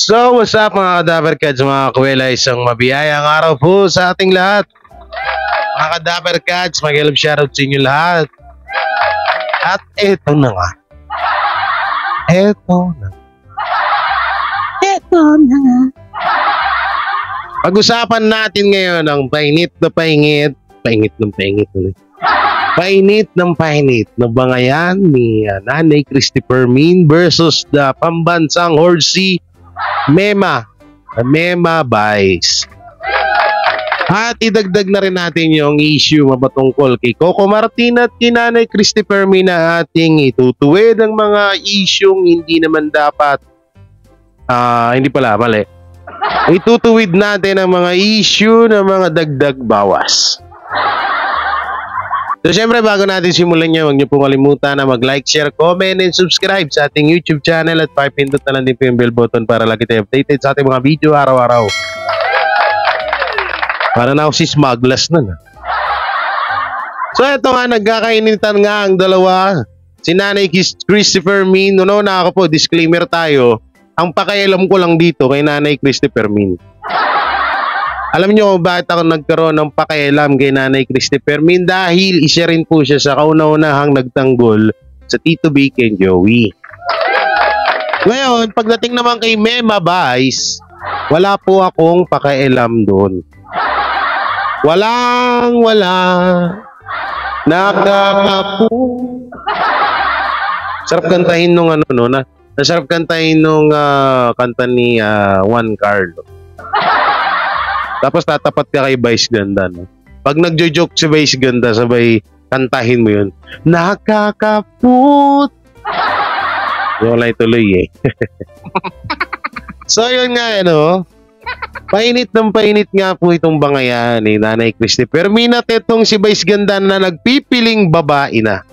So, what's up mga Kadaverkads, mga Kuwela, isang mabiyayang araw po sa ating lahat. Mga Kadaverkads, mag-help shoutout sa inyo lahat. At eto na nga. Eto na nga. Pag-usapan natin ngayon ang painit na painit. Painit ulit. Painit na bangayan ni Nanay Christopher Min versus the pambansang horsey Mema Vice. At idagdag na rin natin yung issue mapatungkol kay Coco Martin at kay Nanay Christopher Min na ating itutuwid ang mga isyung hindi naman dapat mali. Itutuwid natin ang mga issue ng mga dagdag bawas. So syempre bago natin simulan niya, huwag niyo pong kalimutan na mag-like, share, comment, and subscribe sa ating YouTube channel at pipindot na lang din po yung bell button para lagi tayo updated sa ating mga video araw-araw. Para na ako si Smuggles nun. So eto nga, nagkakainitan nga ang dalawa. Si Nanay Christopher Min. No, na ako po, disclaimer tayo. Ang pakialam ko lang dito kay Nanay Christopher Min. Alam niyo bakit ako nagkaroon ng pakialam kay Nanay Christopher Min? Dahil isa rin po siya sa kauna-unahang nagtanggol sa Tito Vic and Joey. Ngayon, pagdating naman kay Mema Vice, wala po akong pakialam doon. Wala. Nakakapu. Sarap kantahin nung Nasarap kantahin nung kanta ni Juan Carlo. Tapos tatapat ka kay Vice Ganda, no? Pag nagjo-joke si Vice Ganda, sabay kantahin mo yun. Nakakaput. Wala tuloy eh. So yun nga, painit nga po itong bangayan ni Nanay Christopher Min at itong si Vice Ganda na nagpipiling babae na.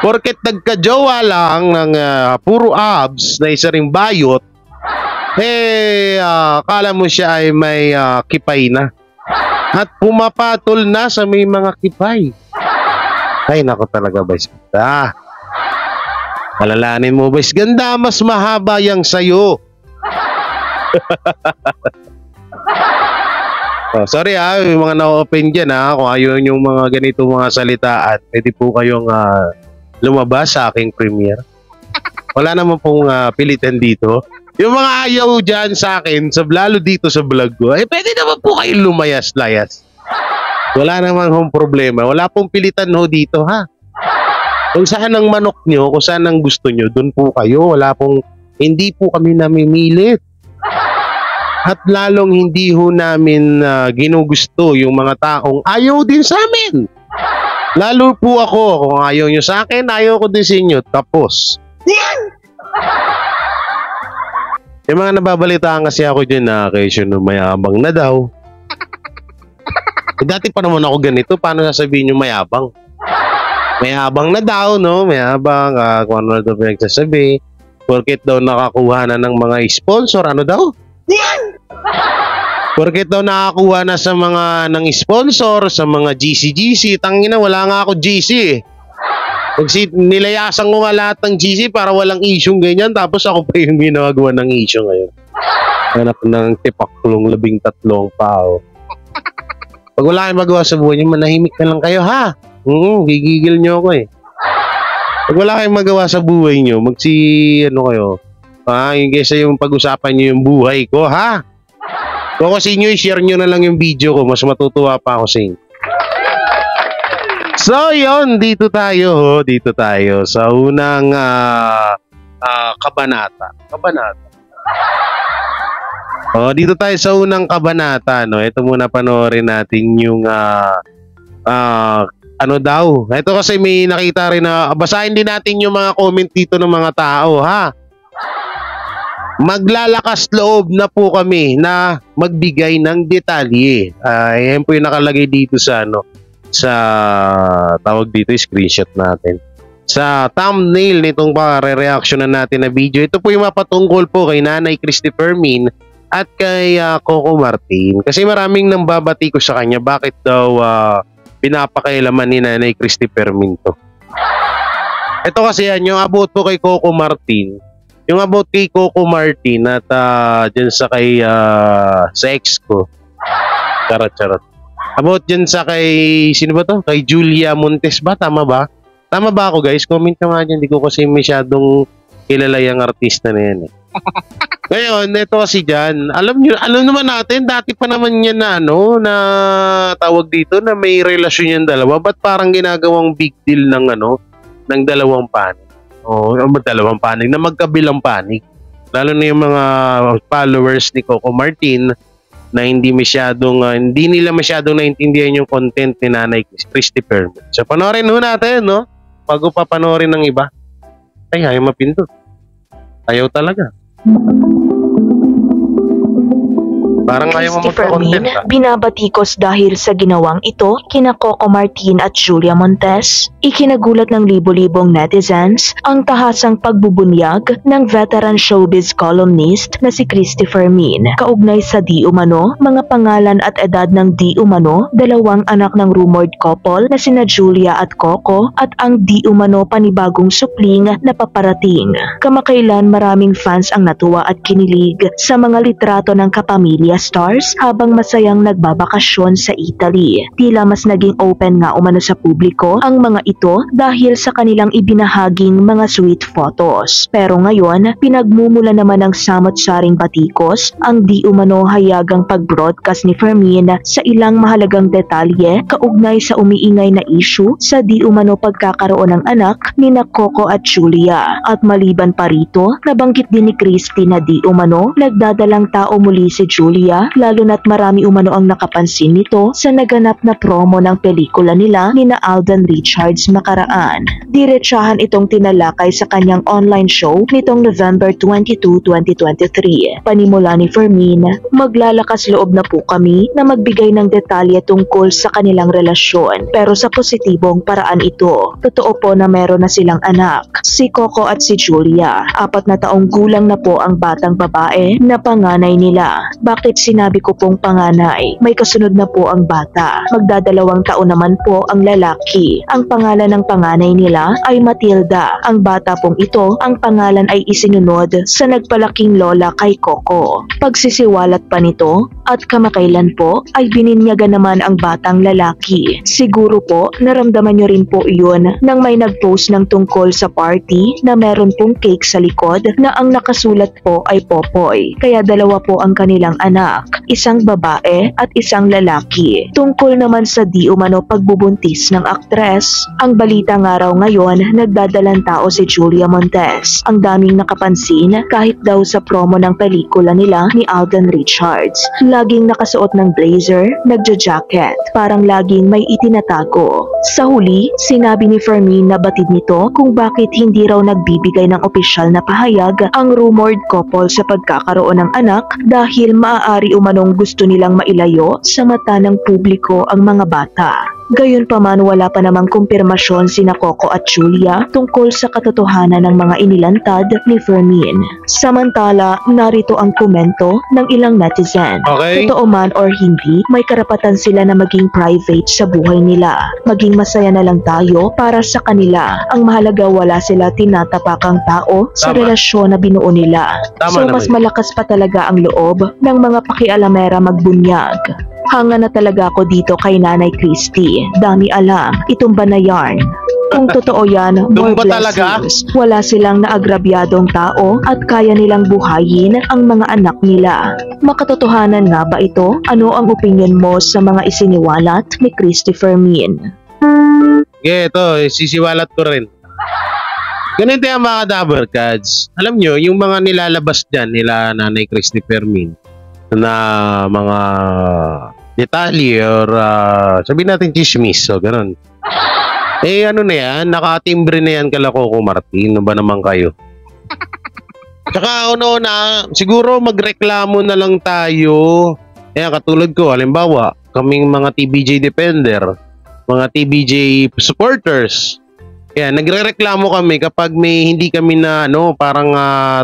Porket nagka-jowa lang ng puro abs na isa ring bayot, kala mo siya ay may kipay na. At pumapatol na sa may mga kipay. Ay, nako talaga, Vice Ganda. Alalahanin mo, Vice Ganda, mas mahaba yang sayo. Sorry yung mga na-open dyan kung ayaw yung mga ganito mga salitaan, pwede po kayong lumabas sa aking premiere. Wala naman pong pilitan dito. Yung mga ayaw dyan sa akin, lalo dito sa vlog ko, pwede naman po kayong lumayas-layas. Wala naman hong problema. Wala pong pilitan dito, ha? Kung saan ang manok nyo, kung saan ang gusto nyo, dun po kayo. Hindi po kami namimilit. At lalong hindi namin ginugusto yung mga taong ayaw din sa amin. Lalo po ako, kung ayaw nyo sa akin, ayaw ko din sa inyo. Tapos. Yung mga nababalitaan kasi ako dyan na kesyo mayabang na daw. Dati pa naman ako ganito, paano sasabihin nyo mayabang? Mayabang na daw, no? Mayabang, kung ano daw pinagsasabi. Porket daw nakakuha na ng mga sponsor, ano daw? Porket daw nakakuha na sa mga ng sponsor, sa mga GC. Tangina, wala nga ako GC eh. Nilayasan ko nga lahat ng GC para walang issue ganyan. Tapos ako pa yung ginagawa ng issue ngayon. Anak ng tipaklong 13 pao. Pag wala kayong magawa sa buhay nyo, manahimik na lang kayo, ha? Gigigil nyo ako eh. Pag wala kayong magawa sa buhay nyo, kayo. Yung kesa yung pag-usapan nyo yung buhay ko, ha? Kung kasi nyo, i-share nyo na lang yung video ko. Mas matutuwa pa ako sa inyo. So, yun. Dito tayo sa unang kabanata. Dito tayo sa unang kabanata, no? Ito muna panoorin natin yung Ito kasi may nakita rin na basahin din natin yung mga comment dito ng mga tao, ha? Maglalakas loob na po kami na magbigay ng detalye. Yan po yung nakalagay dito sa tawag dito, screenshot natin. Sa thumbnail nitong pare-reaction na natin na video. Ito po yung mapatungkol po kay Nanay Christopher Min at kay Coco Martin. Kasi maraming nang babati ko sa kanya bakit daw pinapakailaman ni Nanay Christopher Min to. Ito kasi yung abot po kay Coco Martin. Yung about kay Coco Martin at dyan sa kay sa ex ko. Charot. About dyan sa kay, sino ba to? Kay Julia Montes ba? Tama ba? Tama ba ako guys? Comment nyo nga dyan. Hindi ko kasi masyadong kilala yung artista na yan eh. Ngayon, ito kasi dyan. Alam naman natin, dati pa naman yan na na tawag dito na may relasyon yung dalawa. Ba't parang ginagawang big deal ng ng dalawang panig? Dalawang panig na magkabilang panig. Lalo na yung mga followers ni Coco Martin na hindi nila masyadong naintindihan yung content ni Nanay Christopher. So panoorin ho natin, no? Bago pa panoorin ng iba. Ay, ayaw mapindot. Ayaw talaga. Parang ayaw mo magpa-content. Binabatikos dahil sa ginawang ito kina Coco Martin at Julia Montes. Ikinagulat ng libo-libong netizens ang tahasang pagbubunyag ng veteran showbiz columnist na si Christopher Min. Kaugnay sa di umano, mga pangalan at edad ng di umano, dalawang anak ng rumored couple na sina Julia at Coco at ang di umano panibagong supling na paparating. Kamakailan maraming fans ang natuwa at kinilig sa mga litrato ng kapamilya stars habang masayang nagbabakasyon sa Italy. Tila mas naging open nga umano sa publiko ang mga ito dahil sa kanilang ibinahaging mga sweet photos. Pero ngayon, pinagmumula naman ng samot-saring batikos ang di umano hayagang pag-broadcast ni Fermin sa ilang mahalagang detalye kaugnay sa umiingay na issue sa di umano pagkakaroon ng anak ni Coco at Julia. At maliban pa rito, nabanggit din ni Christy na di umano nagdadalang tao muli si Julia, lalo na't marami umano ang nakapansin nito sa naganap na promo ng pelikula nila ni Alden Richards makaraan. Diretsahan itong tinalakay sa kanyang online show nitong November 22, 2023. Panimula ni Fermin, maglalakas loob na po kami na magbigay ng detalye tungkol sa kanilang relasyon, pero sa positibong paraan ito. Totoo po na meron na silang anak, si Coco at si Julia. 4 na taong gulang na po ang batang babae na panganay nila. Bakit sinabi ko pong panganay? May kasunod na po ang bata. Magdadalawang taon naman po ang lalaki. Ang pangalan ng panganay nila ay Matilda. Ang bata pong ito, ang pangalan ay isinunod sa nagpalaking lola kay Coco. Pagsisiwalat pa nito at kamakailan po ay bininyagan naman ang batang lalaki. Siguro po naramdaman nyo rin po iyon nang may nagpost ng tungkol sa party na meron pong cake sa likod na ang nakasulat po ay Popoy. Kaya dalawa po ang kanilang anak, isang babae at isang lalaki. Tungkol naman sa di umano pagbubuntis ng aktres, ang balita nga raw ngayon nagdadalang tao si Julia Montes. Ang daming nakapansin kahit daw sa promo ng pelikula nila ni Alden Richards. Laging nakasuot ng blazer, nagja-jacket, parang laging may itinatago. Sa huli, sinabi ni Fermin na batid nito kung bakit hindi raw nagbibigay ng opisyal na pahayag ang rumored couple sa pagkakaroon ng anak dahil maaari umanong gusto nilang mailayo sa mata ng publiko ang mga bata. Gayunpaman, wala pa namang kumpirmasyon sina Coco at Julia tungkol sa katotohanan ng mga inilantad ni Fermin. Samantala, narito ang komento ng ilang netizen. Okay. Totoo man or hindi, may karapatan sila na maging private sa buhay nila. Maging masaya na lang tayo para sa kanila. Ang mahalaga, wala sila tinatapakang tao sa relasyon na binuo nila. So mas malakas pa talaga ang loob ng mga pakialamera magbunyag. Hanga na talaga ako dito kay Nanay Christy. Dami alam. Itumba na yarn. Kung totoo yan, more blessings. Wala silang naagrabyadong tao at kaya nilang buhayin ang mga anak nila. Makatotohanan nga ba ito? Ano ang opinion mo sa mga isiniwalat ni Christopher Min? Ito, sisiwalat ko rin. Ganito yung mga Dabber Cats. Alam nyo, yung mga nilalabas dyan nila Nanay Christopher Min na mga detalye or sabihin natin chismis, so ganun. Eh ano na yan, nakatimbre na yan kala Coco Martin, ano ba naman kayo? Tsaka una, siguro magreklamo na lang tayo. Katulad ko, halimbawa, kaming mga TBJ defender, mga TBJ supporters, nagrereklamo kami kapag may hindi kami na parang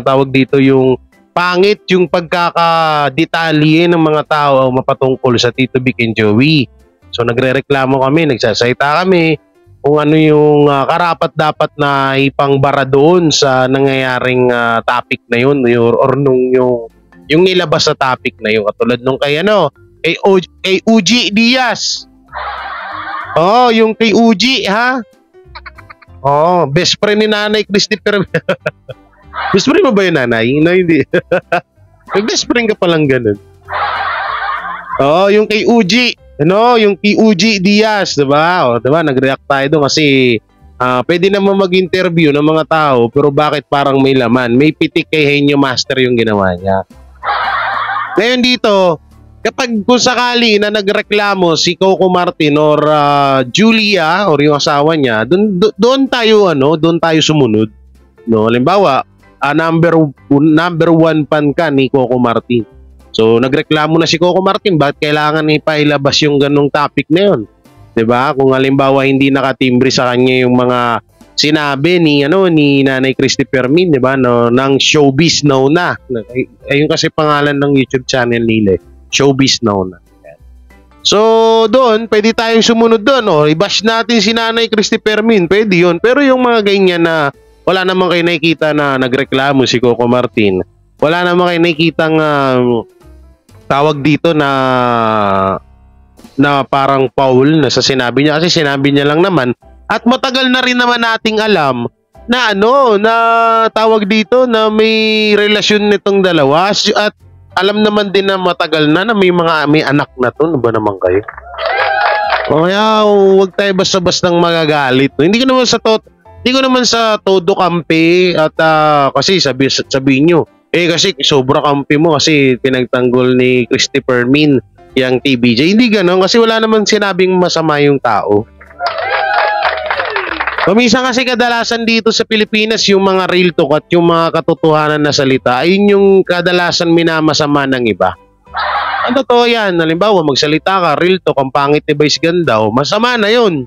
tawag dito yung pangit yung pagkakadetalye ng mga tao mapatungkol sa Tito Vic and Joey. So nagrereklamo kami, nagsasalita kami kung ano yung karapat-dapat na ipangbara doon sa nangyayaring topic na yun or nung yung nilabas sa topic na yun. Katulad nung kay kay Uji Diaz. Oh, yung kay Uji, ha? Oh, best friend ni Nanay Christopher. Best friend mo ba yung nanay? No, hindi. May best friend ka palang ganun. Oh, yung kay Uji. Yung kay Uji Diaz, diba? O, diba? Nag-react tayo doon kasi pwede naman mag-interview ng mga tao pero bakit parang may laman? May pitik kay Henyo Master yung ginawa niya. Ngayon dito, kung sakali na nagreklamo si Coco Martin or Julia or yung asawa niya, doon tayo sumunod. No, halimbawa, number one fan ka ni Coco Martin. So, nagreklamo na si Coco Martin, bakit kailangan ipailabas yung ganung topic na yun? 'Di ba? Kung halimbawa hindi nakatimbre sa kanya yung mga sinabi ni Nanay Christopher Min, 'di ba? No, ng Showbiz Now Na. Ayun kasi pangalan ng YouTube channel nila. Showbiz Now Na. So, doon, pwede tayong sumunod doon. I-bash natin si Nanay Christopher Min, pwede yun. Pero yung mga ganyan na wala namang kayo nakikita na nagreklamo si Coco Martin, wala namang kayo nakikitang tawag dito na parang foul na sa sinabi niya kasi sinabi niya lang naman at matagal na rin naman nating alam na na tawag dito na may relasyon nitong dalawa at alam naman din na matagal na may anak na to. Ano ba naman kayo? Kaya huwag tayo basta-bastang magagalit. Hindi ko naman sa todo kampi at kasi sabihin nyo kasi sobra kampi mo kasi pinagtanggol ni Christopher Min yung TBJ. Hindi gano'n kasi wala naman sinabing masama yung tao. Paminsan kasi kadalasan dito sa Pilipinas yung mga real talk at yung mga katotohanan na salita ayun yung kadalasan minamasama ng iba. Ang totoo yan, halimbawa magsalita ka, real talk, ang pangit ni Vice Ganda, masama na yun.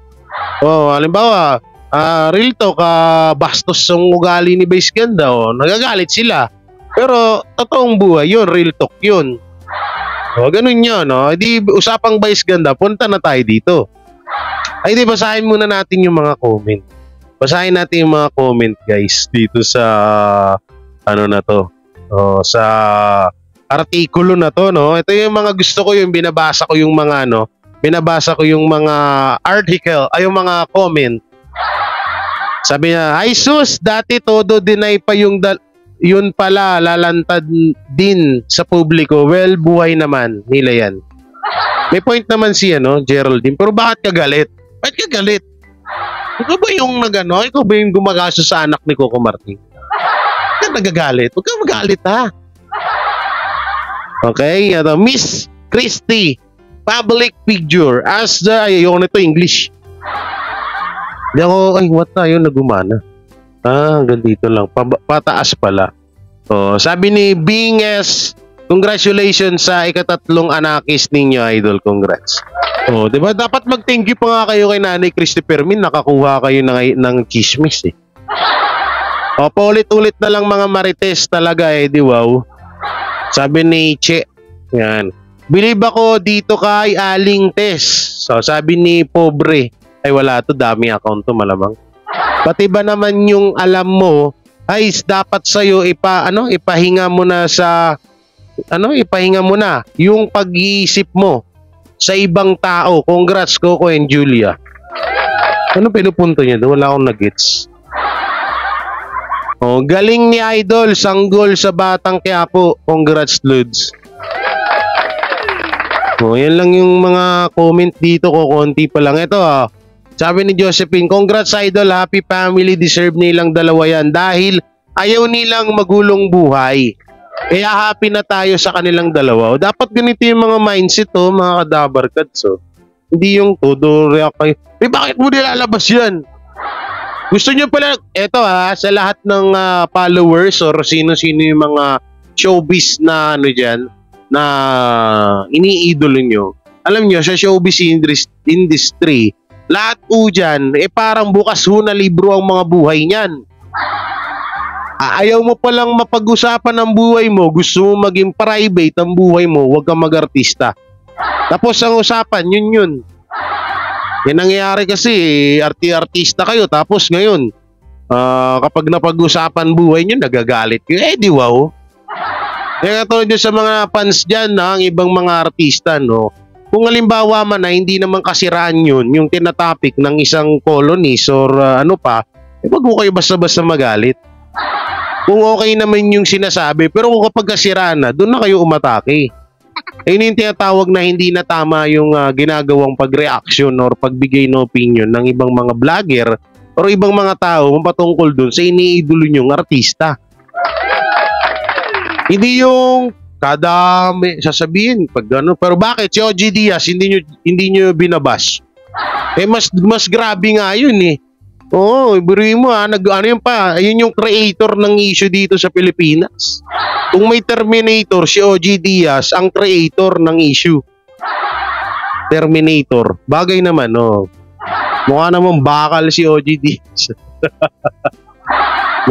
Halimbawa, real talk, bastos ang ugali ni Vice Ganda, nagagalit sila. Pero totoong buhay yun, real talk yun. Ganun yun, Di usapang Vice Ganda, punta na tayo dito. Ay di, basahin muna natin yung mga comment. Basahin natin yung mga comment, guys, dito sa sa artikulo na to, Ito yung mga gusto ko, yung binabasa ko yung mga article, yung mga comment. Sabi niya, ay sus, dati todo deny pa yun pala, lalantad din sa publiko. Well, buhay naman nila yan. May point naman si Geraldine, pero bakit ka galit? Bakit ka galit? Ikaw ba yung ikaw ba yung gumagaso sa anak ni Coco Martin? Bakit nagagalit? Huwag kang magalit, ha? Okay, Miss Christy, public figure, as yung nito English. Hindi ako, what na yun, nagumana. Hanggang dito lang. Pataas pala. Sabi ni Binges, congratulations sa ikatatlong anakis ninyo, idol. Congrats. Diba? Dapat mag-thank you pa nga kayo kay Nanay Christopher Min. Nakakuha kayo ng chismis, eh. Paulit-ulit na lang mga marites talaga, di wow. Sabi ni Che, yan. Believe ako dito kay Aling Tess. So, sabi ni Pobre, ay wala to, dami account to, malamang. Pati ba naman yung alam mo, ay dapat sa'yo ipahinga mo na yung pag-iisip mo sa ibang tao. Congrats, Coco and Julia. Ano pinupunto niya doon? Wala akong nagets. Galing ni Idol, sanggol sa Batang Quiapo. Congrats, Ludes. Yan lang yung mga comment dito ko, konti pa lang. Ito, sabi ni Josephine, congrats Idol, happy family, deserve nilang dalawa yan dahil ayaw nilang magulong buhay. Kaya happy na tayo sa kanilang dalawa. Dapat ganito yung mga mindset, mga kadabarkads. Hindi yung todo react kayo. Bakit mo nilalabas yan? Gusto nyo pala, eto sa lahat ng followers or sino-sino yung mga showbiz na dyan, na iniidolo nyo. Alam nyo, sa showbiz industry, lahat dyan, parang bukas na libro ang mga buhay niyan. Ayaw mo palang mapag-usapan ang buhay mo, gusto mo maging private ang buhay mo, huwag kang mag-artista. Tapos ang usapan, yun. Yan nangyayari kasi, artista kayo, tapos ngayon, kapag napag-usapan buhay nyo, nagagalit kayo. Eh, di wow. Kaya katulad nyo sa mga fans dyan, ang ibang mga artista, no? Kung halimbawa man na hindi naman kasiraan yun, yung tinatopic ng isang colonist or ano pa, eh wag mo kayo basta-basta magalit. Kung okay naman yung sinasabi, pero kung kapag kasiraan na, doon na kayo umatake. Ayun yung tinatawag na hindi na tama yung ginagawang pag-reaction or pagbigay ng opinion ng ibang mga vlogger or ibang mga tao patungkol dun sa iniidolo nyong artista. Hindi yung kada may sasabihin pag ano, pero bakit si OG Diaz hindi nyo binabash? Eh mas grabe nga yun eh. Oo, iburin mo ano yun pa, ayun yung creator ng issue dito sa Pilipinas. Kung may Terminator, si OG Diaz ang creator ng issue. Terminator. Bagay naman, oh. Mukha namang bakal si OG Diaz.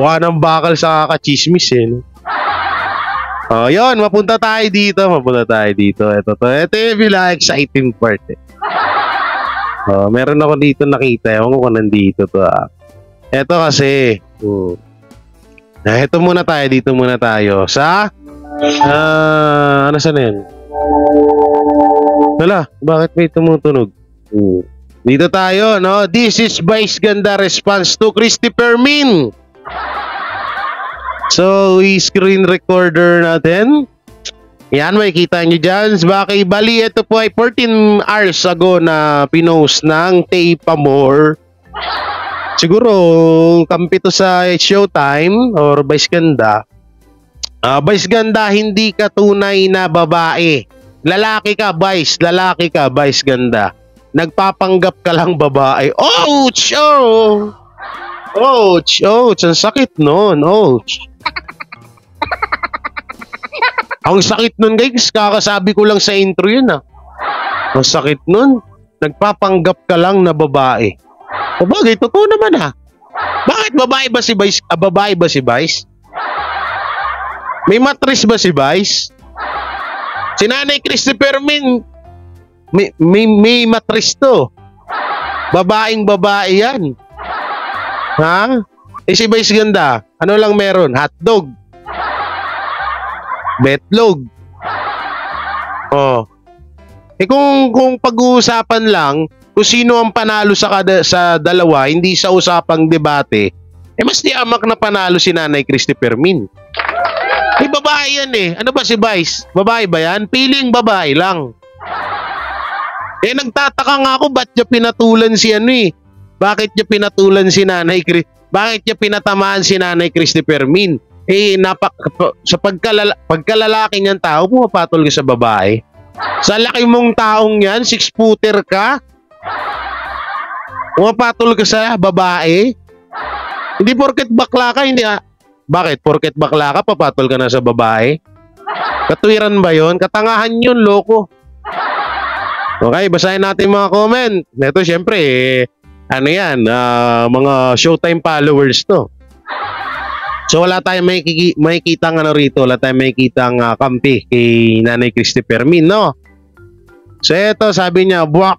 Mukha namang bakal sa kakachismis eh. No? Oh, yun, mapunta tayo dito. Ito yung bila exciting part eh. Oh, meron ako dito nakita. Ewan ko kung nandito to Ito kasi, ito muna tayo, dito muna tayo. Sa, ano saan yan? Wala, bakit may tumutunog? Dito tayo, no? This is Vice Ganda response to Christopher Min. So, screen recorder natin. Yan, makikita nyo dyan. Bali, ito po ay 14 hours ago na pinost ng Tay Pamor. Siguro, kampi to sa Showtime or Vice Ganda. Vice Ganda, hindi ka tunay na babae. Lalaki ka, Vice Ganda. Nagpapanggap ka lang babae. Ouch! Oh! Ouch! Ouch! Ang sakit nun. Ouch! Ang sakit nun guys, kakasabi ko lang sa intro yun Ang sakit nun, nagpapanggap ka lang na babae. O bagay, totoo naman Bakit babae ba si Vice? Babae ba si Vice? May matris ba si Vice? Si Nanay Christopher Min, may matris to. Babaeng babae yan. Ha? Eh si Vice Ganda, ano lang meron? Hotdog. Betlog. Oh. Eh kung pag-uusapan lang kung sino ang panalo sa dalawa, hindi sa usapang debate, eh mas diamak na panalo si Nanay Christopher Min. Eh babae yan eh. Ano ba si Vice? Babae ba yan? Piling babae lang. Eh nagtataka nga ako ba't niya pinatulan si ano eh. Bakit niya pinatulan si Nanay Bakit niya pinatamaan si Nanay Christopher Min? Eh, sa pagkalalaki niyang tao, pumapatol ka sa babae. Sa laki mong taong yan, 6-footer ka, pumapatol ka sa babae. Hindi porket bakla ka, hindi Bakit? Porket bakla ka, papatol ka na sa babae? Katwiran ba yon? Katangahan yun, loko. Okay, basahin natin mga comment. Ito, syempre, ano yan, mga Showtime followers to. So wala tayong makikita ano rito, wala tayong makikita kampi kay Nanay Christopher Min, no? So eto, sabi niya, buwak,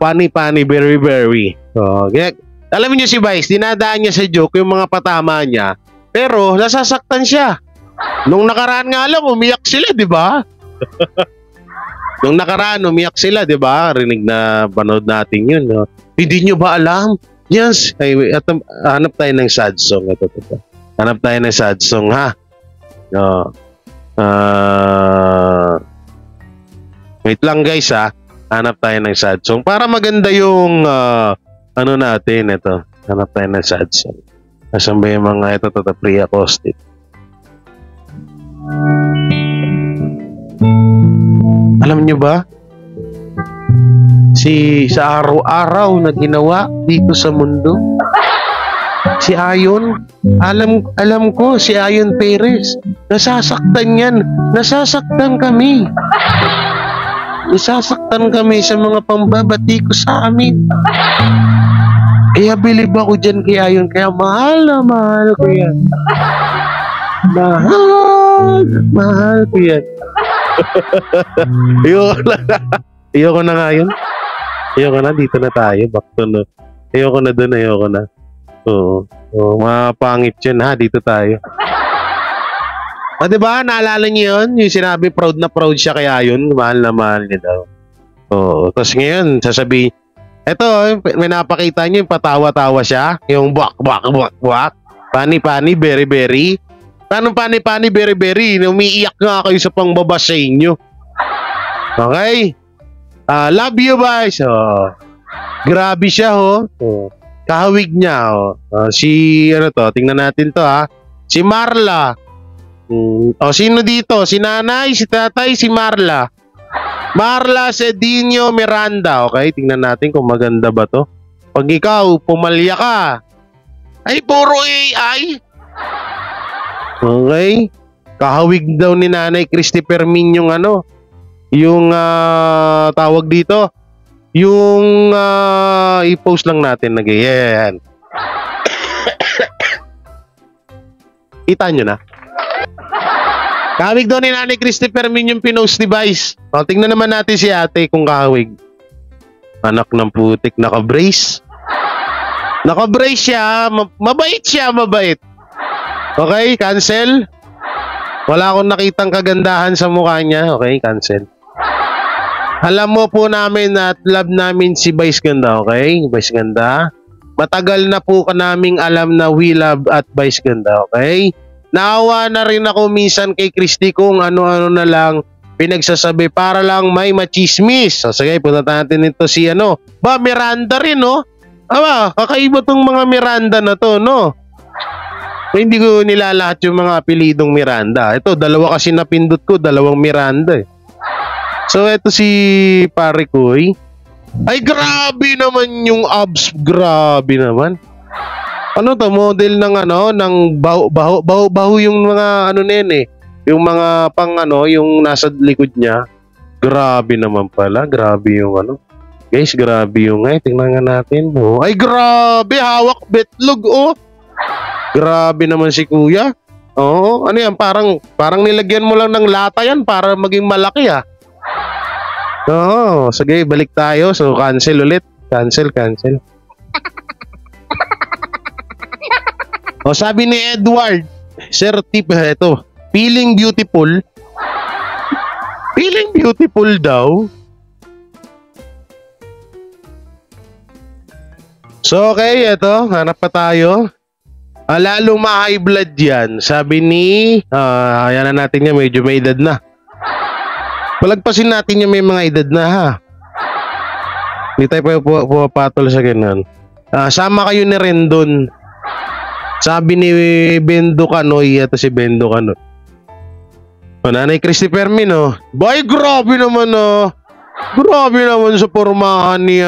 pani, very, very. Okay. Alam niyo si Vice, dinadaan niya sa joke yung mga patama niya, pero nasasaktan siya. Nung nakaraan nga lang, umiyak sila, di ba? Nung nakaraan, umiyak sila, di ba? Rinig na panood natin yun, no? Hindi niyo ba alam? Yes. Ay, hanap tayo ng sad song. Ito. Hanap tayo ng sad song, ha? No. Wait lang, guys, ha? Hanap tayo ng sad song. Para maganda yung, ano natin, ito. Hanap tayo ng sad song. Asan ba yung mga ito, pre-acoustic? Alam nyo ba? Sa araw-araw na ginawa dito sa mundo, si Ayon, alam ko si Ayon Perez, nasasaktan yan, nasasaktan kami sa mga pambabati ko sa amin. Kaya bilib ako dyan kay Ayon, kaya mahal na mahal ko yan. Mahal ko yan. Ayoko na nga yun. Ayoko na, dito na tayo. Back to no. Ayoko na dun, ayoko na. Oo. Mapangit yun ha, dito tayo. O diba, naalala niyo yun? Yung sinabi proud na proud siya kaya yun. Mahal na mahal niya daw. Oo. Tapos ngayon, sasabi, eto, may napakita niyo yung patawa-tawa siya. Yung buwak. Pani, very, very. Paano pani, very, very? Umiiyak nga kayo sa pangbaba sa inyo. Okay? Love you guys. Grabe siya kahawig niya ano to, tingnan natin to ha. Si Marla. Sino dito? Si nanay, si tatay, si Marla. Marla Cedinho Miranda. Okay, tingnan natin kung maganda ba to. Pag ikaw pumalya ka, ay puro AI. Okay. Kahawig daw ni Nanay Christy Fermin yung ano, yung tawag dito, yung i-post lang natin yan. Kita nyo na. Kahawig daw ni Nanay Christy Fermin yung pinost device. Tingnan naman natin si ate kung kahawig. Anak ng putik, naka-brace. Naka-brace siya, mabait siya, mabait. Okay, cancel. Wala akong nakitang kagandahan sa mukha niya. Okay, cancel. Alam mo po namin at love namin si Vice Ganda, okay? Vice Ganda. Matagal na po naming alam na we love at Vice Ganda, okay? Naawa na rin ako minsan kay Christy kung ano-ano na lang pinagsasabi para lang may machismis. So, sige, punta natin ito si Miranda rin, no? Kakaiba tong mga Miranda na to, no? Hindi ko nilalahat yung mga apelidong Miranda. Ito, dalawa kasi napindot ko, dalawang Miranda eh. So, ito si pare ko eh. Ay, grabe naman yung abs. Grabe naman. Ano to? Model ng ng baho yung mga na yun eh. Yung mga pang yung nasa likod niya. Grabe naman pala. Grabe yung Guys, grabe yung tingnan nga natin. Ay, grabe. Hawak betlog, Grabe naman si kuya. Oo, ano yan? Parang nilagyan mo lang ng lata yan para maging malaki Oo, sige, balik tayo. So, cancel ulit. Cancel. Sabi ni Edward, Sir Tip, ito, feeling beautiful. Feeling beautiful daw. So, okay, ito, hanap pa tayo. Lalong ma-high blood yan. Sabi ni, ayan na natin yan, medyo may edad na. Palagpasin natin yung may mga edad na ha. Hindi tayo pumapatol sa ganun. Sama kayo ni Rendon. Sabi ni Bendo Canoy, ito si Bendo Canoy. Nanay Christy Fermin, Bay, grabe naman, Grabe naman sa pormahan ni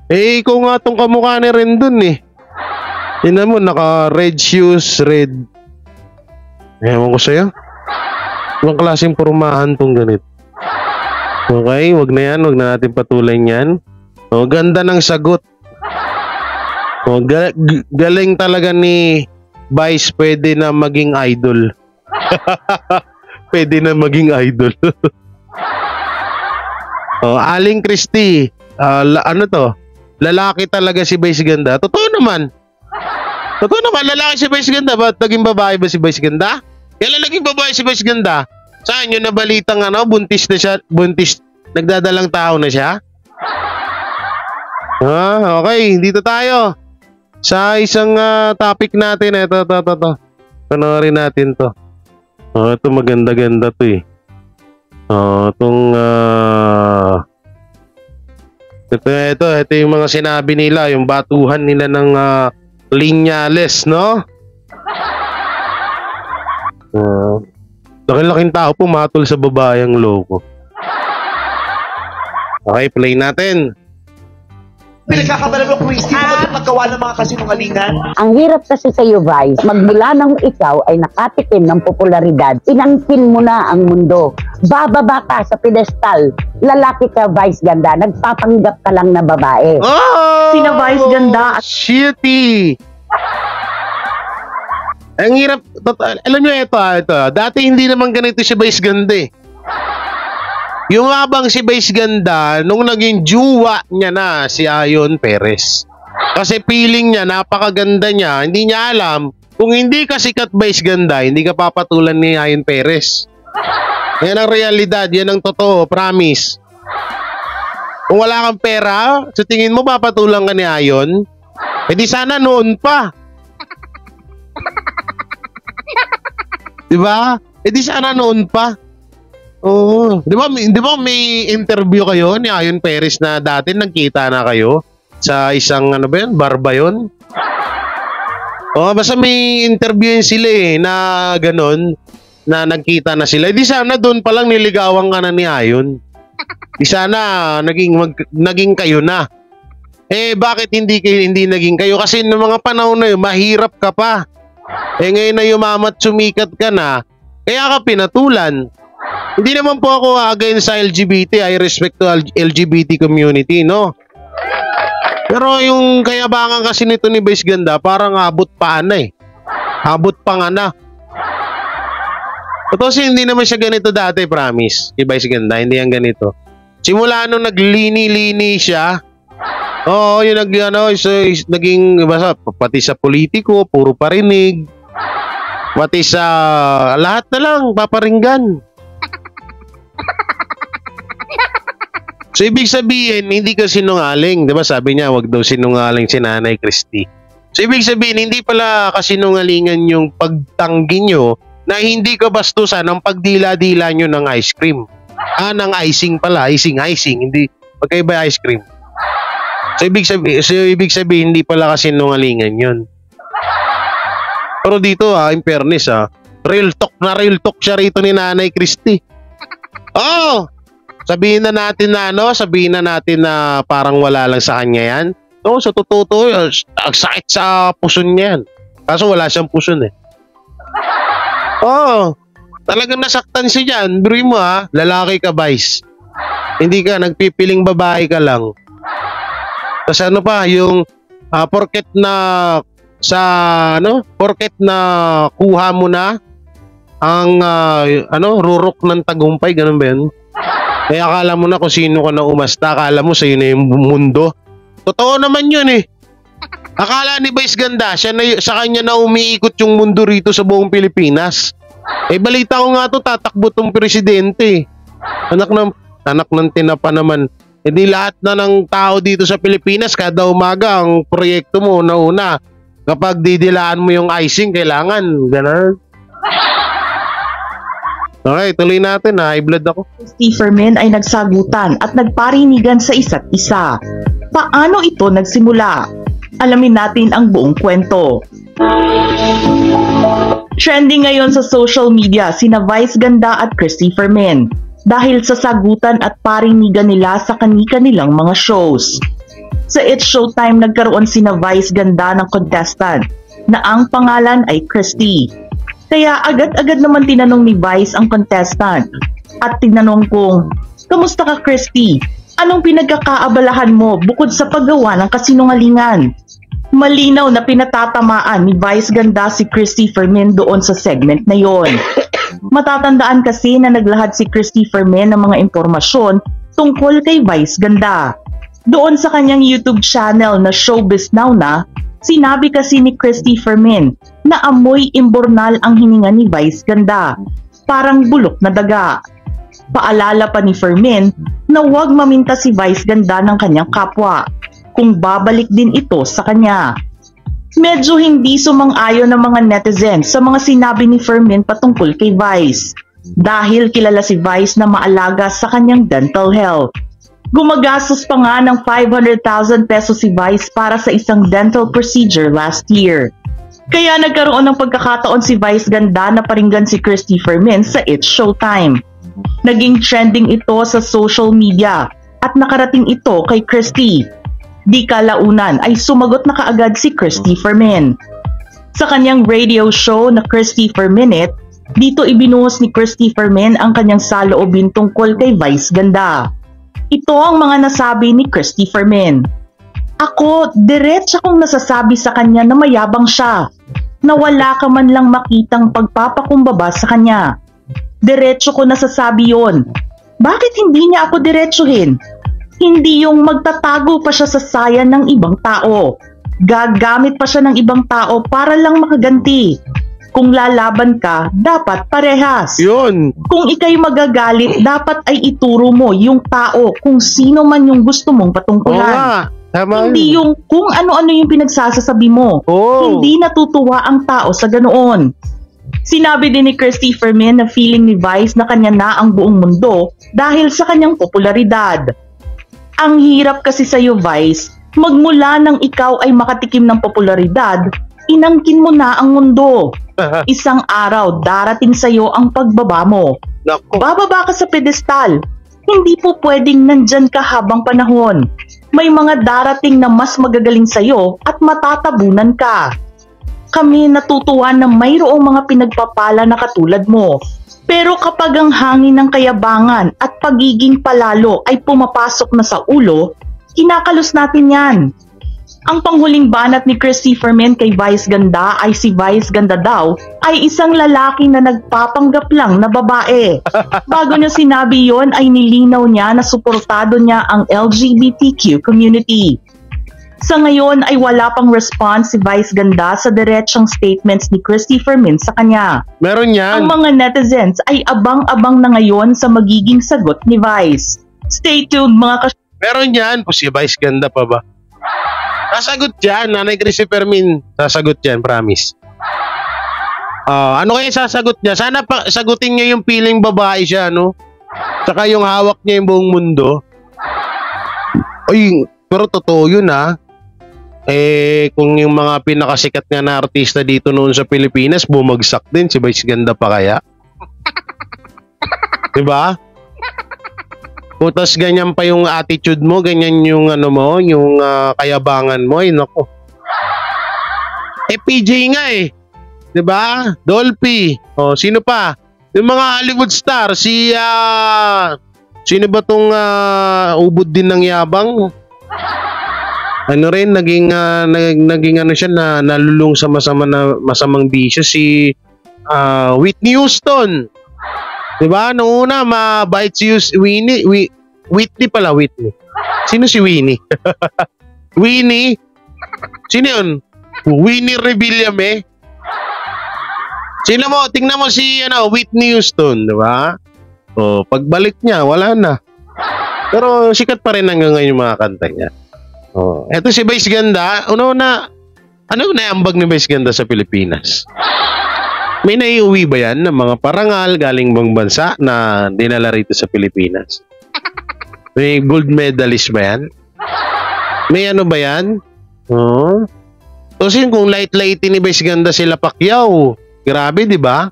ikaw nga tong kamukha ni Rendon eh. Tingnan mo, naka red shoes, red. Ewan ko sa'yo. Ibang klaseng pormahan tong ganit. Okay, wag na yan. Wag na natin patuloy yan. Ganda ng sagot. Galing talaga ni Vice. Pwede na maging idol. Pwede na maging idol. Aling Christy. Lalaki talaga si Vice Ganda. Totoo naman, lalaki si Vice Ganda. Ba't naging babae ba si Vice Ganda? Kailan naging babae si Vice Ganda? Saan yun nabalitang buntis na siya? Buntis, nagdadalang tao na siya? Okay, dito tayo. Sa isang topic natin, ito. Panoorin natin to. Ito maganda-ganda to eh. Ito yung mga sinabi nila, yung batuhan nila ng Linyales, no? Laking tao pumatol sa babayang loko. Okay, play natin. Pinagkakabalan mo, Christy, mo maggawa ng mga kasinungalingan? Ang hirap kasi sa iyo, Vice. Magmula nang ikaw ay nakatikim ng popularidad, inangkin mo na ang mundo. Bababa ka sa pedestal. Lalaki ka, Vice Ganda. Nagpapanggap ka lang na babae. Sina Vice Ganda at shitty. Ang hirap. Alam nyo ito. Dati hindi naman ganito si Vice Ganda eh. Yung habang si Vice Ganda, nung naging jowa niya na si Ayon Perez. Kasi feeling niya, napakaganda niya, hindi niya alam, kung hindi ka sikat Vice Ganda, hindi ka papatulan ni Ayon Perez. Yan ang realidad, yan ang totoo, promise. Kung wala kang pera, sa tingin mo papatulan ka ni Ayon, di sana noon pa. Diba? Di sana noon pa. Oo. Di ba may interview kayo ni Ayon Perez na dati nagkita na kayo sa isang ano ba yun? Bar ba yun? Basta may interview yun sila na ganon na nagkita na sila. Di sana doon pa lang niligawan ka na ni Ayon. Di sana naging kayo na. Bakit hindi naging kayo? Kasi noong mga panahon na yun, mahirap ka pa. Ngayon na yumamat, sumikat ka na, kaya ka pinatulan. Hindi naman po ako against sa LGBT. I respect to LGBT community, no? Pero yung kayabangan kasi nito ni Vice Ganda, parang abot pa na Abot pa nga na. Totoo hindi naman siya ganito dati, promise. Si Vice Ganda, hindi yan ganito. Simula nung naglini-lini siya, yung naging basta, pati sa politiko, puro parinig. Pati sa lahat na lang, paparinggan. So, ibig sabihin, hindi ka sinungaling. Diba sabi niya, wag daw sinungaling si Nanay Christy. So, ibig sabihin, hindi pala kasinungalingan yung pagtanggi nyo na hindi ka bastusan ang pagdila-dila nyo ng ice cream. Ng icing pala. Icing. Hindi. Pagkaiba ice cream. So, ibig sabihin, hindi pala kasinungalingan yun. Pero dito, in fairness, real talk siya rito ni Nanay Christy. Sabihin na natin na parang wala lang sa kanya yan. So, sa totoo, ang sakit sa puson niya yan. Kaso wala siyang puson talagang nasaktan siya dyan. Biruin mo lalaki ka, Vice. Hindi ka, nagpipiling babae ka lang. Tapos ano pa, yung porket na kuha mo na ang rurok ng tagumpay, ganun ba yun? Kaya akala mo na kung sino ka na umasta, akala mo sa'yo na yung mundo. Totoo naman yun Akala ni Vice Ganda, sa kanya na umiikot yung mundo rito sa buong Pilipinas. Balita ko nga to, tatakbo tong presidente. Anak ng tinapa naman. Di lahat na ng tao dito sa Pilipinas, kada umaga, ang proyekto mo una, kapag didilaan mo yung icing, kailangan. Ganun. Okay, tuloy natin. High blood ako. Christopher Min ay nagsagutan at nagparinigan sa isa't isa. Paano ito nagsimula? Alamin natin ang buong kwento. Trending ngayon sa social media sina Vice Ganda at Christopher Min dahil sa sagutan at parinigan nila sa kani-kanilang mga shows. Sa It's Showtime, nagkaroon sina Vice Ganda ng contestant na ang pangalan ay Christy. Kaya agad-agad naman tinanong ni Vice ang contestant at tinanong kung, "Kamusta ka, Christy? Anong pinagkakaabalahan mo bukod sa paggawa ng kasinungalingan?" Malinaw na pinatatamaan ni Vice Ganda si Christopher Min doon sa segment na yon. Matatandaan kasi na naglahad si Christopher Min ng mga impormasyon tungkol kay Vice Ganda. Doon sa kanyang YouTube channel na Showbiz Now Na, sinabi kasi ni Christopher Min na amoy imbornal ang hininga ni Vice Ganda, parang bulok na daga. Paalala pa ni Fermin na huwag maminta si Vice Ganda ng kanyang kapwa kung babalik din ito sa kanya. Medyo hindi sumang-ayon ng mga netizens sa mga sinabi ni Fermin patungkol kay Vice dahil kilala si Vice na maalaga sa kanyang dental health. Gumagastos pa nga ng 500,000 pesos si Vice para sa isang dental procedure last year. Kaya nagkaroon ng pagkakataon si Vice Ganda na paringgan si Christopher Min sa It's Showtime. Naging trending ito sa social media at nakarating ito kay Christy. Di kalaunan ay sumagot na kaagad si Christopher Min. Sa kanyang radio show na Christopher Minute, dito ibinuhos ni Christopher Min ang kanyang saloobin tungkol kay Vice Ganda. Ito ang mga nasabi ni Christopher Min. "Ako, diretsa kong nasasabi sa kanya na mayabang siya, na wala ka man lang makitang pagpapakumbaba sa kanya. Diretso ko nasasabi yon. Bakit hindi niya ako diretsuhin? Hindi yung magtatago pa siya sa saya ng ibang tao. Gagamit pa siya ng ibang tao para lang makaganti. Kung lalaban ka, dapat parehas. Yun. Kung ikay magagalit, dapat ay ituro mo yung tao kung sino man yung gusto mong Oo patungkulan. nga. Tama Hindi yung kung ano-ano yung pinagsasabi mo. Oo. Hindi natutuwa ang tao sa ganoon. Sinabi din ni Christopher Min na feeling ni Vice na kanya na ang buong mundo dahil sa kanyang popularidad. Ang hirap kasi sa'yo, Vice, magmula nang ikaw ay makatikim ng popularidad, inangkin mo na ang mundo. Isang araw, darating sa'yo ang pagbaba mo. Naku. Bababa ka sa pedestal. Hindi po pwedeng nandyan ka habang panahon. May mga darating na mas magagaling sa'yo at matatabunan ka. Kami natutuwa na mayroong mga pinagpapala na katulad mo. Pero kapag ang hangin ng kayabangan at pagiging palalo ay pumapasok na sa ulo, kinakalos natin yan. Ang panghuling banat ni Christopher Min kay Vice Ganda ay si Vice Ganda daw ay isang lalaki na nagpapanggap lang na babae. Bago niya sinabi yon ay nilinaw niya na suportado niya ang LGBTQ community. Sa ngayon ay wala pang response si Vice Ganda sa diretsang statements ni Christopher Min sa kanya. Meron yan. Ang mga netizens ay abang-abang na ngayon sa magiging sagot ni Vice. Stay tuned mga Meron yan. Si Vice Ganda pa ba? Sasagot yan. Nanay Christopher Min. Sasagot yan, promise. Ano kaya sasagot niya? Sana pa sagutin niya yung feeling babae siya, no? Saka yung hawak niya yung buong mundo. Ay, pero totoo yun, ha? Kung yung mga pinakasikat nga na artista dito noon sa Pilipinas, bumagsak din. Si Vice Ganda pa kaya? Diba? Putas ganyan pa yung attitude mo, ganyan yung ano mo, yung kayabangan mo, ay nako. PJ nga eh. 'Di ba? Dolphy. Oh, sino pa? Yung mga Hollywood star, sino ba tong ubod din ng yabang? Ano rin naging ano siya na nalulung sa masamang bisyo si Whitney Houston. Diba? Noong una, mabait si Whitney. Whitney. Sino si Winnie? Winnie? Sino yun? Winnie Revillame? Sino mo? Tingnan mo si Whitney Houston, diba? O, pagbalik niya, wala na. Pero sikat pa rin hanggang ngayon yung mga kanta niya. O, eto si Vice Ganda. Ano naambag ni Vice Ganda sa Pilipinas? May naiuwi ba yan ng mga parangal galing bang bansa na dinala rito sa Pilipinas? May gold medalist ba yan? May ano ba yan? Oh. Kasi kung light-lightin ni Vice Ganda sila Pacquiao, grabe di ba?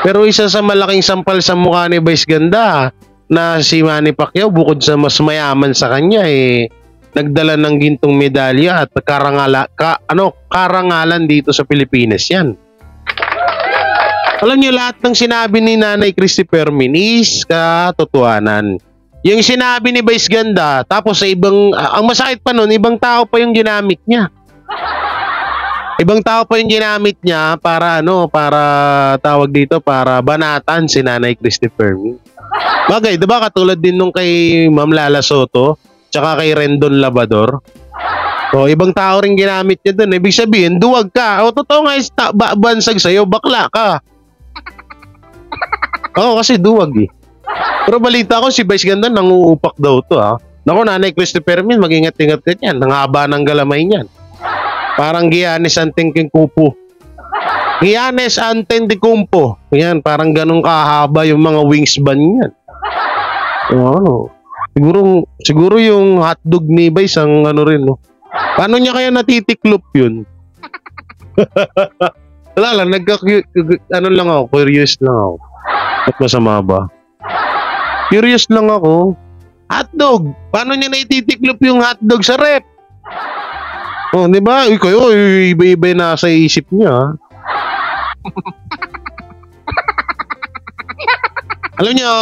Pero isa sa malaking sampal sa mukha ni Vice Ganda na si Manny Pacquiao, bukod sa mas mayaman sa kanya nagdala ng gintong medalya at karangalan dito sa Pilipinas yan. Alam niyo, lahat ng sinabi ni Nanay Christopher Min is katotohanan. Yung sinabi ni Vice Ganda, tapos sa ibang, ang masakit pa nun, ibang tao pa yung ginamit niya. Ibang tao pa yung ginamit niya para tawag dito, para banatan si Nanay Christopher Min. Bagay, diba katulad din nung kay Ma'am Lala Soto, tsaka kay Rendon Labador. O, ibang tao rin ginamit niya dun. Ibig sabihin, duwag ka. O, totoo nga, bansag sa'yo, bakla ka. Oo, kasi duwag eh. Pero balita ko si Vice Ganda nanguupak daw to ha. Naku, Nanay Christopher Min, mag-ingat-ingat ka yan. Nangaba ng galamay niyan. Parang Giannis Antetokounmpo. Giannis Antetokounmpo. Yan, parang ganun kahaba yung mga wingspan niyan. Oo. Siguro yung hotdog ni Vice ang ano rin, no? Paano niya kaya natitiklop yun? Wala lang, lang ako, curious lang ako. At masama ba? Curious lang ako. Hotdog, paano niya naititiklop yung hotdog sa rep? Oh, di ba? Kayo, iba-iba yung nasa isip niya. Alam niyo,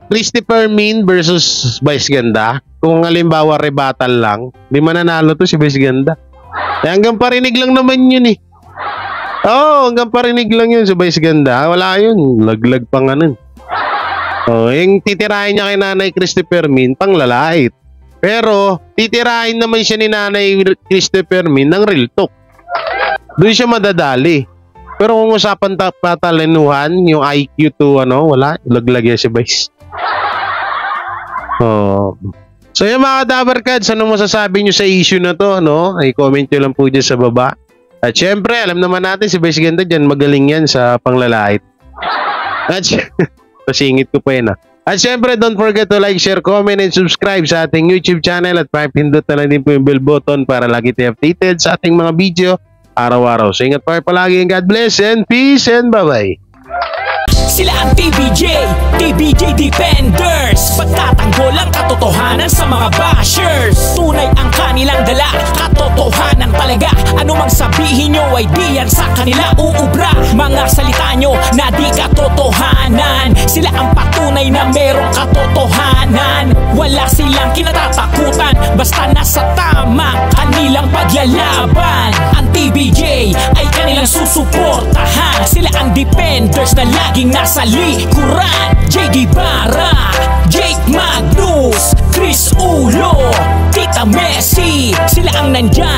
Christopher Min versus Vice Ganda, kung halimbawa rebuttal lang, di mananalo to si Vice Ganda. Hanggang parinig lang naman yun eh. Oo, hanggang parinig lang yun si Vice Ganda. Wala yun. Laglag pa nga nun. Oh, yung titirahin niya kay Nanay Christopher Min, pang lalait. Pero, titirahin naman siya ni Nanay Christopher Min ng real talk. Doon siya madadali. Pero kung usapan patalinuhan, yung IQ to wala, laglag yan si Vice. Oh. So yung mga Dabarkads, ano masasabi nyo sa issue na to, ay comment nyo lang po dyan sa baba. At syempre, alam naman natin si Vice Ganda dyan, magaling yan sa panglalait. At pasingit ko pa yun At syempre, don't forget to like, share, comment, and subscribe sa ating YouTube channel at pindot na lang din po yung bell button para lagi tayo updated sa ating mga video araw-araw. So ingat po kayo palagi and God bless and peace and bye-bye. Sila ang TBJ Defenders. Pagtatanggol ang katotohanan sa mga bashers. Tunay ang kanilang dala, katotohanan talaga. Ano mang sabihin nyo ay di yan sa kanila uubra. Mga salita nyo na di katotohanan. Sila ang patunay na merong katotohanan. Wala silang kinatatakutan, basta nasa tama kanilang paglalaban. Ang TBJ ay kanilang susuportahan. Sila ang defenders na laging nasa likuran. JD Barra, Jake Magnus, Chris Ulo, Tita Messi. Sila ang nandyan